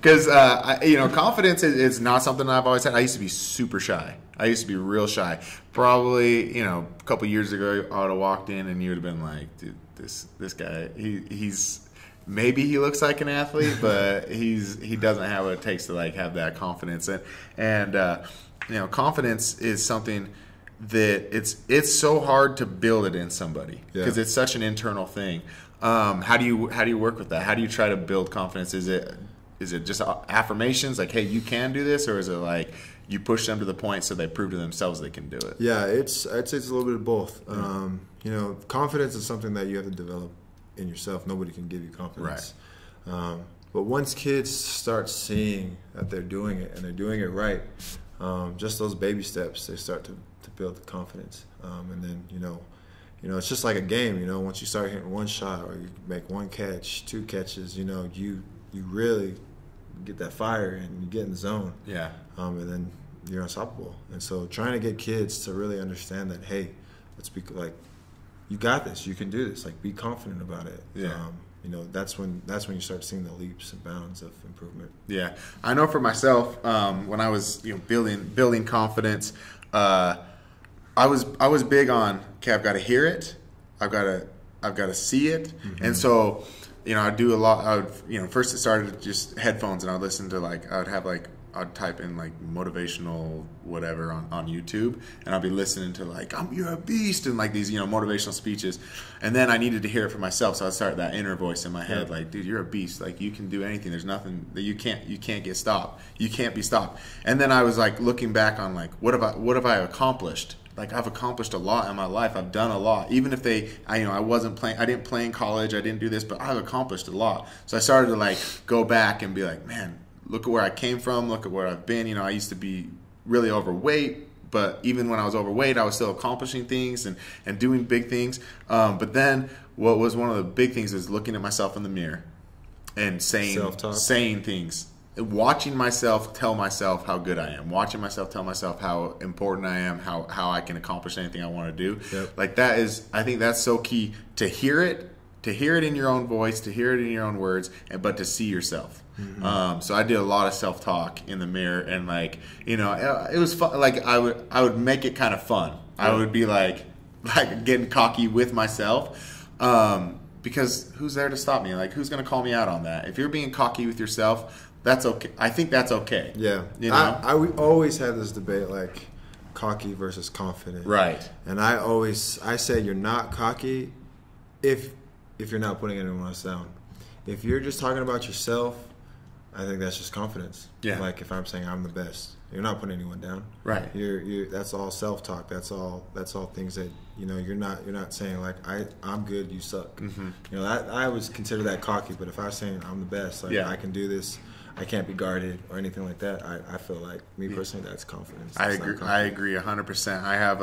Because confidence is not something I've always had. I used to be super shy. I used to be real shy. Probably, a couple years ago, I would have walked in, and you would have been like, dude, this guy, he's. Maybe he looks like an athlete, but he doesn't have what it takes to have that confidence. And confidence is something that it's so hard to build it in somebody because it's such an internal thing. How do you work with that? How do you try to build confidence? Is it just affirmations like, hey, you can do this, or is it like you push them to the point so they prove to themselves they can do it? Yeah, I'd say it's a little bit of both. Confidence is something that you have to develop in yourself. Nobody can give you confidence. Right. But once kids start seeing that they're doing it and they're doing it right, just those baby steps, they start to build the confidence. And then, it's just like a game, once you start hitting one shot or you make one catch, two catches, you really get that fire and you get in the zone. Yeah. And then you're unstoppable. And so trying to get kids to really understand that, hey, let's be like, you got this. You can do this. Be confident about it. Yeah. That's when you start seeing the leaps and bounds of improvement. Yeah, I know for myself when I was building confidence, I was big on I've got to hear it, I've got to see it, and so I do a lot. I would first it started with just headphones, and I would listen to I'd type in motivational whatever on YouTube, and I'd be listening to you're a beast and these motivational speeches, and then I needed to hear it for myself, so I'd start that inner voice in my head dude, you're a beast, you can do anything, there's nothing that you can't get stopped, you can't be stopped. And then I was looking back on what have I accomplished. I've accomplished a lot in my life. I've done a lot. Even if I wasn't playing, I didn't play in college, I didn't do this, but I've accomplished a lot. So I started to go back and be man, look at where I came from, look at where I've been. I used to be really overweight, but even when I was overweight, I was still accomplishing things and doing big things. But then what was one of the big things is looking at myself in the mirror and saying things. Watching myself tell myself how good I am. Watching myself tell myself how important I am, how I can accomplish anything I want to do. Yep. I think that's so key to hear it in your own voice, to hear it in your own words, but to see yourself. Mm-hmm. So I did a lot of self-talk in the mirror, and it was fun. I would make it kind of fun. Yeah. I would be getting cocky with myself, because who's there to stop me? Who's going to call me out on that? If you're being cocky with yourself, that's okay. I think that's okay. Yeah. I always had this debate cocky versus confident. Right. And I say you're not cocky if you're not putting anyone else down. If you're just talking about yourself, I think that's just confidence. Yeah. If I'm saying I'm the best, you're not putting anyone down. Right. That's all self-talk. That's all things that you're not saying I'm good, you suck. Mm-hmm. I would consider that cocky. But if I was saying I'm the best, I can do this, I can't be guarded or anything like that, I feel me personally, that's confidence. I agree 100%. I have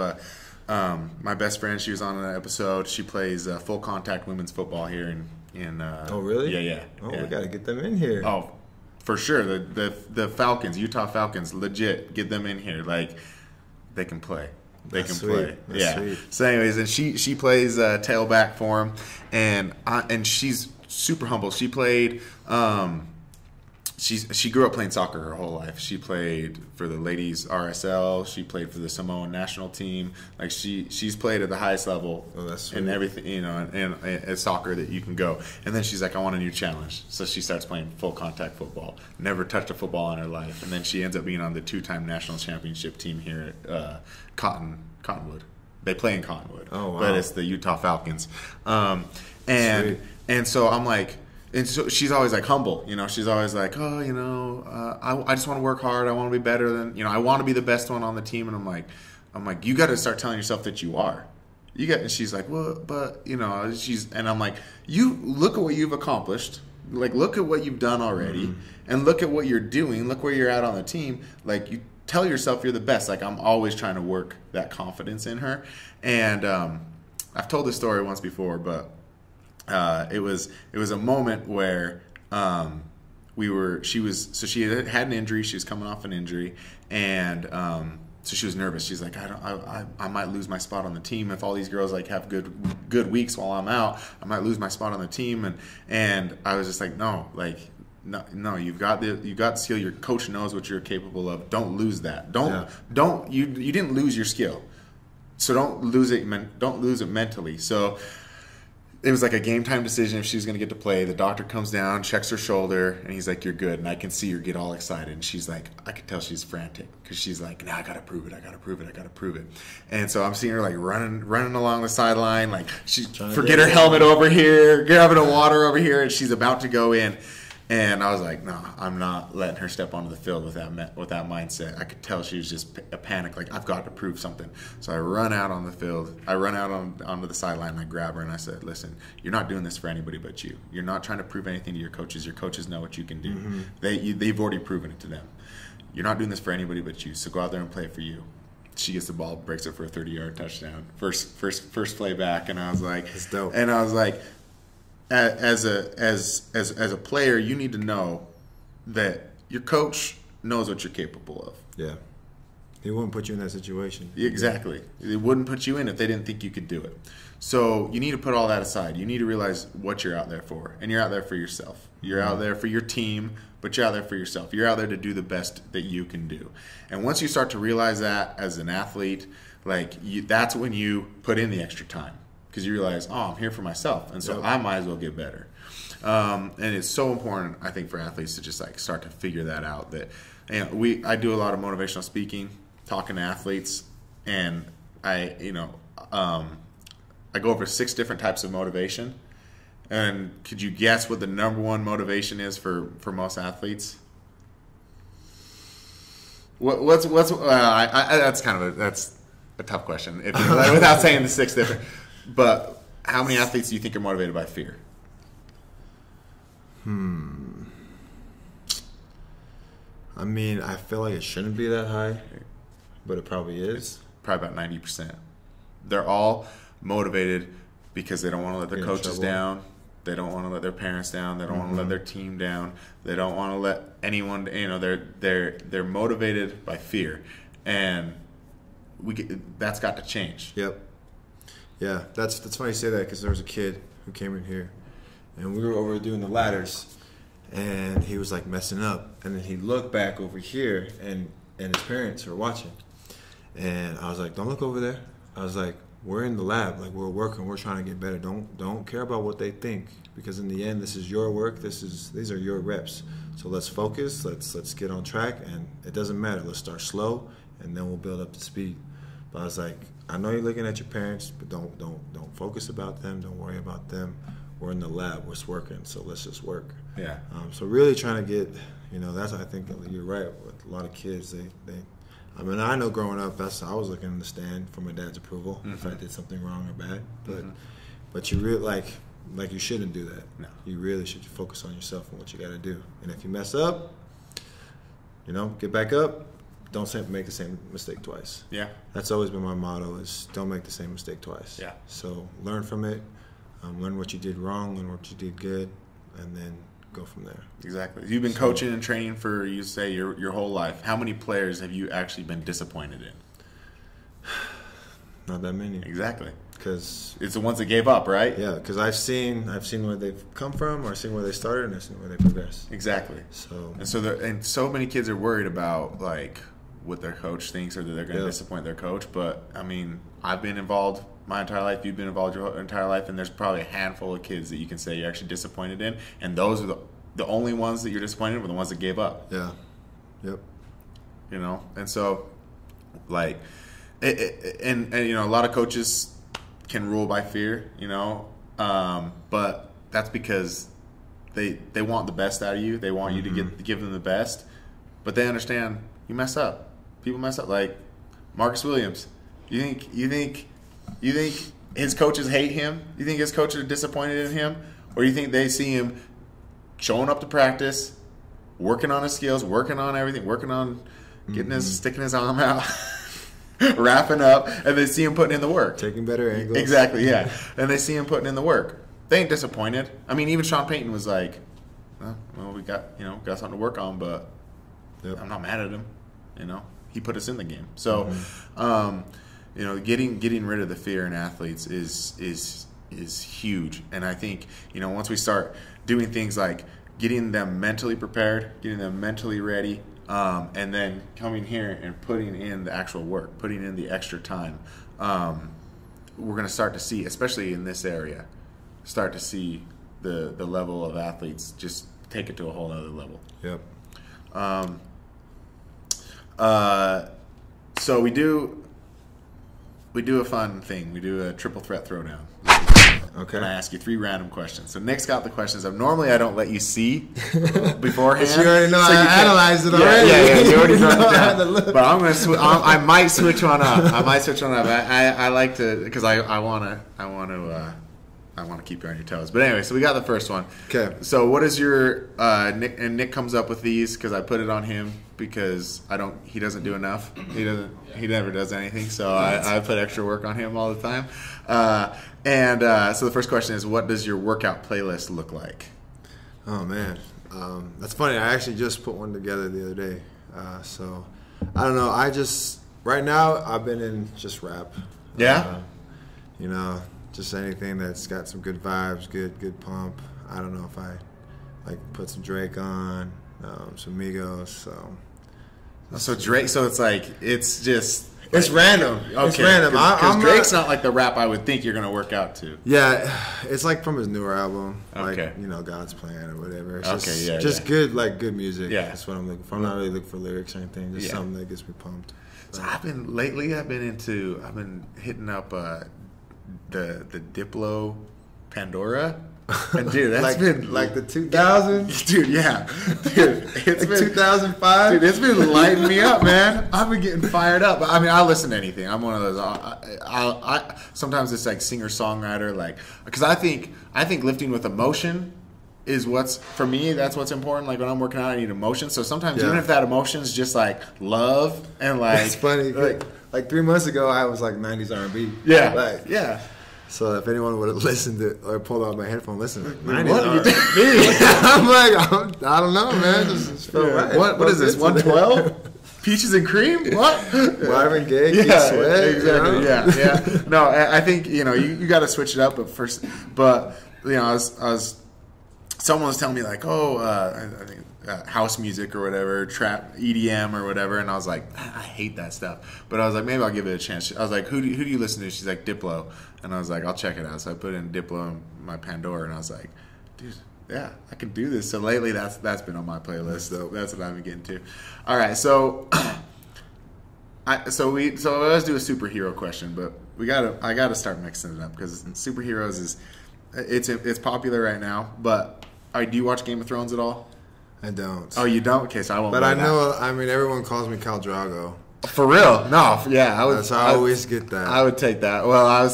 my best friend. She was on an episode. She plays full contact women's football here in. Oh really? Yeah. Oh, we got to get them in here. Oh, for sure. The Falcons, Utah Falcons, legit, get them in here. Like, they can play. That's sweet. That's sweet. So anyways, and she plays tailback for him, and she's super humble. She played. She grew up playing soccer her whole life. She played for the ladies RSL. She played for the Samoan national team. Like she's played at the highest level in everything, in soccer that you can go. And then she's like, I want a new challenge. So she starts playing full contact football. Never touched a football in her life. And then she ends up being on the 2-time national championship team here at Cottonwood. They play in Cottonwood. Oh, wow. But it's the Utah Falcons. And so I'm like. And so she's always like humble, She's always like, oh, I just want to work hard. I want to be better than, I want to be the best one on the team. And I'm like, you got to start telling yourself that you are. And she's like, well, but and I'm like, you look at what you've accomplished. Like, look at what you've done already, and look at what you're doing. Look where you're at on the team. Like, you tell yourself you're the best. Like, I'm always trying to work that confidence in her. And I've told this story once before, but. It was a moment where she had an injury. She was coming off an injury, and so she was nervous. She's like, I might lose my spot on the team if all these girls like have good weeks while I'm out. I might lose my spot on the team, and I was just like, no, you've got the skill. Your coach knows what you're capable of. Don't lose that. You didn't lose your skill, so don't lose it. Don't lose it mentally. So. It was like a game time decision if she was going to get to play. The doctor comes down, checks her shoulder, and he's like, you're good. And I can see her get all excited. And she's like, I could tell she's frantic because she's like, I got to prove it. I got to prove it. I got to prove it. And so I'm seeing her like running along the sideline. Like she's forget her helmet over here, grabbing a water over here, and she's about to go in. And I was like, no, I'm not letting her step onto the field with that mindset. I could tell she was just a panic, like, I've got to prove something. So I run out on the field. I run out onto the sideline, and I grab her, and I said, listen, you're not doing this for anybody but you. You're not trying to prove anything to your coaches. Your coaches know what you can do. Mm-hmm. They've already proven it to them. You're not doing this for anybody but you, so go out there and play it for you. She gets the ball, breaks it for a 30-yard touchdown. First play back, and I was like, that's dope. And I was like, as a player, you need to know that your coach knows what you're capable of. Yeah. He wouldn't put you in that situation. Exactly. They wouldn't put you in if they didn't think you could do it. So you need to put all that aside. You need to realize what you're out there for. And you're out there for yourself. You're out there for your team, but you're out there for yourself. You're out there to do the best that you can do. And once you start to realize that as an athlete, that's when you put in the extra time. Because you realize, I'm here for myself, and so I might as well get better. And it's so important, I think, for athletes to just start to figure that out. That I do a lot of motivational speaking, talking to athletes, and I go over 6 different types of motivation. And could you guess what the number one motivation is for most athletes? What's that's a tough question without saying the 6 different. But how many athletes do you think are motivated by fear? I mean, I feel like it shouldn't be that high, but it probably is. It's probably about 90%. They're all motivated because they don't want to let their coaches down. They don't want to let their parents down. They don't want to let their team down. They don't want to let anyone. They're motivated by fear, and that's got to change. Yep. Yeah, that's funny you say that because there was a kid who came in here, and we were over doing the ladders, and he was like messing up, and then he looked back over here, and his parents were watching, and I was like, don't look over there. I was like, we're in the lab, like we're working, we're trying to get better. Don't care about what they think, because in the end, this is your work. These are your reps. So let's focus. Let's get on track, and it doesn't matter. Let's start slow, and then we'll build up to speed. But I was like, I know you're looking at your parents, but don't focus about them. Don't worry about them. We're in the lab. We're working, so let's just work. Yeah. So really trying to get, that's I think you're right. With a lot of kids, I mean, I know growing up, I was looking in the stand for my dad's approval if I did something wrong or bad. But you really like you shouldn't do that. No. You really should focus on yourself and what you got to do. And if you mess up, get back up. Don't make the same mistake twice. Yeah. That's always been my motto: is don't make the same mistake twice. Yeah. So learn from it. Learn what you did wrong, learn what you did good, and then go from there. Exactly. You've been coaching and training for, you say, your whole life. How many players have you actually been disappointed in? Not that many. Exactly. Because it's the ones that gave up, right? Yeah, because I've seen where they've come from, or I've seen where they started, and I've seen where they progressed. Exactly. So many kids are worried about like what their coach thinks, or that they're going to disappoint their coach. But I mean, I've been involved my entire life. You've been involved your entire life, and there's probably a handful of kids that you can say you're actually disappointed in, and those are the only ones that you're disappointed in were the ones that gave up. Yeah. Yep. You know, and so like, and you know, a lot of coaches can rule by fear, you know, but that's because they want the best out of you. They want you to give them the best, but they understand you mess up. People mess up. Like Marcus Williams, you think his coaches hate him? You think his coaches are disappointed in him, or you think they see him showing up to practice, working on his skills, working on everything, working on getting sticking his arm out? Wrapping up, and they see him putting in the work, taking better angles. Exactly, yeah. And they see him putting in the work. They ain't disappointed. I mean, even Sean Payton was like, "Well, we got something to work on, but I'm not mad at him. You know, he put us in the game." So, you know, getting rid of the fear in athletes is huge. And I think, you know, once we start doing things like getting them mentally prepared, getting them mentally ready. And then coming here and putting in the actual work, putting in the extra time, we're going to start to see, especially in this area, start to see the level of athletes just take it to a whole other level. Yep. So we do a fun thing. We do a triple threat throwdown. Okay. And I ask you 3 random questions. So Nick's got the questions up. Normally I don't let you see beforehand. But you already know so I analyzed it already. Yeah, you already wrote it down. But I'm gonna I might switch one up. I like to, because I want to keep you on your toes. But anyway, so we got the first one. Okay. So what is your Nick comes up with these because I put it on him because he doesn't do enough. He never does anything. So I put extra work on him all the time. So the first question is, what does your workout playlist look like? Oh man, that's funny. I actually just put one together the other day. So I don't know. Right now I've been in just rap. Yeah. You know, just anything that's got some good vibes, good pump. I don't know if I like put some Drake on, some Migos. So Drake. So it's like it's random. Okay. It's random. Because Drake's not like the rap I would think you're going to work out to. Yeah, it's like from his newer album, okay. Like, you know, God's Plan or whatever. It's just good, like good music. Yeah, that's what I'm looking for. I'm not really looking for lyrics or anything. Just something that gets me pumped. So I've been hitting up the Diplo Pandora. And dude, that's been like the 2000s, dude. Yeah, dude, it's been 2005. Dude, it's been lighting me up, man. I've been getting fired up. I mean, I listen to anything. I'm one of those. I sometimes it's like singer songwriter, like, because I think lifting with emotion is what's, for me, that's what's important. Like when I'm working out, I need emotion. So sometimes even if that emotion is just like love and like, it's funny. Like 3 months ago, I was like 90s R&B. Yeah. So if anyone would have listened to or pulled out my headphone, listen, like, what are you doing? I'm like, I don't know, man. Just feel right. What is this? 112? Peaches and cream? What? Marvin Gaye, Keith Sweat. Exactly. You know? Yeah. No, I think you got to switch it up. But I was. Someone was telling me like, I think house music or whatever, trap, EDM or whatever, and I was like, I hate that stuff. But I was like, maybe I'll give it a chance. I was like, who do you listen to? She's like, Diplo, and I was like, I'll check it out. So I put in Diplo in my Pandora, and I was like, dude, yeah, I can do this. So lately, that's been on my playlist. So that's what I've been getting to. All right, so let's do a superhero question, but I gotta start mixing it up because superheroes it's popular right now, but. Do you watch Game of Thrones at all? I don't. Oh, you don't? Okay, so I won't. But I know. I mean, everyone calls me Khal Drogo. For real? No. Yeah, I would. I always get that. I would take that. Well,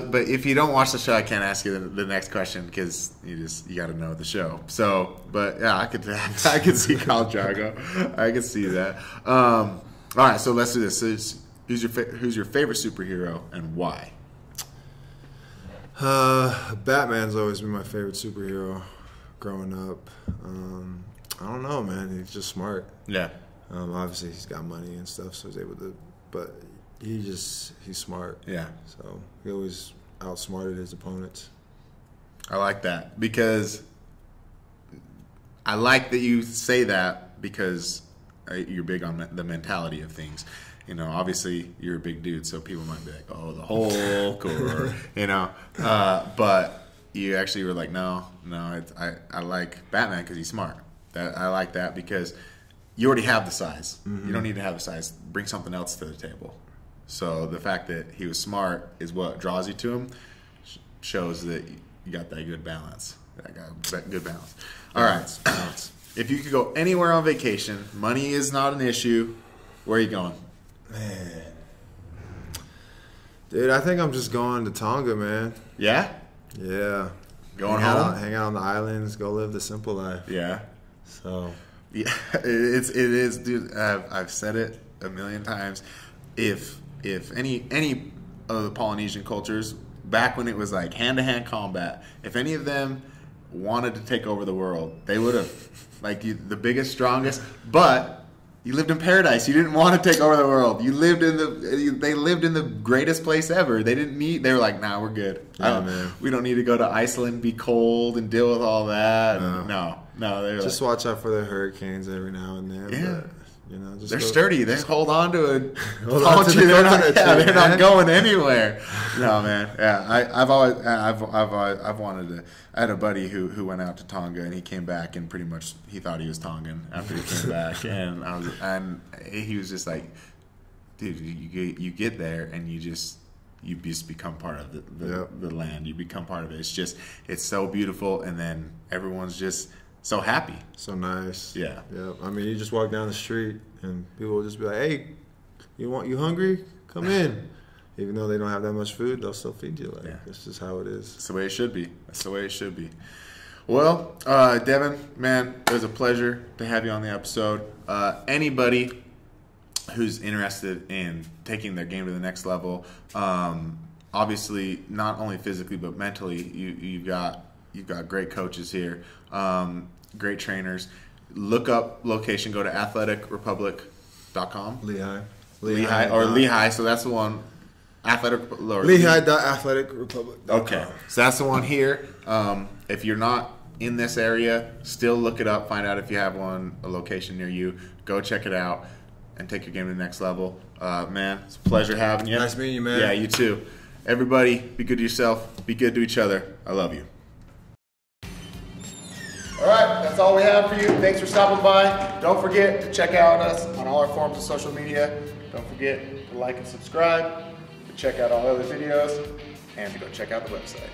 but if you don't watch the show, I can't ask you the next question because you got to know the show. So, but yeah, I could see Khal Drogo. I could see that. All right, so let's do this. So who's your favorite superhero and why? Batman's always been my favorite superhero. growing up. I don't know, man. He's just smart. Yeah. Obviously, he's got money and stuff, so he's able to. But he's smart. Yeah. So he always outsmarted his opponents. I like that because I like that you say that because you're big on the mentality of things. You know, obviously you're a big dude, so people might be like, "Oh, the Hulk," or you know. But you actually were like, "No, I like Batman because he's smart." I like that because you already have the size. You don't need to have the size. Bring something else to the table. So the fact that he was smart is what draws you to him. Shows that you got that good balance. Good balance. All right. If you could go anywhere on vacation, money is not an issue. Where are you going? Man. Dude, I think I'm just going to Tonga, man. Yeah? Yeah. Going home? Hang out on the islands, go live the simple life. Yeah. So. Yeah, it is, dude. I've said it a million times. If any of the Polynesian cultures, back when it was like hand-to-hand combat, if any of them wanted to take over the world, they would have. Like, the biggest, strongest, but you lived in paradise. You didn't want to take over the world. They lived in the greatest place ever. They were like, nah, we're good. Yeah, man. We don't need to go to Iceland, be cold, and deal with all that. No. They're just watch out for the hurricanes every now and then. Yeah. But, you know, they're sturdy. They just hold on to it. They're not going anywhere. No, man. Yeah, I've wanted to. I had a buddy who went out to Tonga and he came back and pretty much he thought he was Tongan after he came back, and he was just like, dude, you get there and you just become part of the land. You become part of it. It's so beautiful, and then everyone's just so happy. So nice. Yeah. Yeah. I mean, you just walk down the street and people will just be like, "Hey, you hungry? Come in." Even though they don't have that much food, they'll still feed you. That's just how it is. That's the way it should be. That's the way it should be. Well, Devin, man, it was a pleasure to have you on the episode. Anybody who's interested in taking their game to the next level, obviously not only physically but mentally, you've got great coaches here. Great trainers. Look up location. Go to athleticrepublic.com. Lehi. So that's the one. Lehi.athleticrepublic. Okay. So that's the one here. If you're not in this area, still look it up. Find out if you have a location near you. Go check it out and take your game to the next level. Man, it's a pleasure having you. Nice meeting you, man. Yeah, you too. Everybody, be good to yourself. Be good to each other. I love you. All right, that's all we have for you. Thanks for stopping by. Don't forget to check out us on all our forms of social media. Don't forget to like and subscribe, to check out all other videos, and to go check out the website.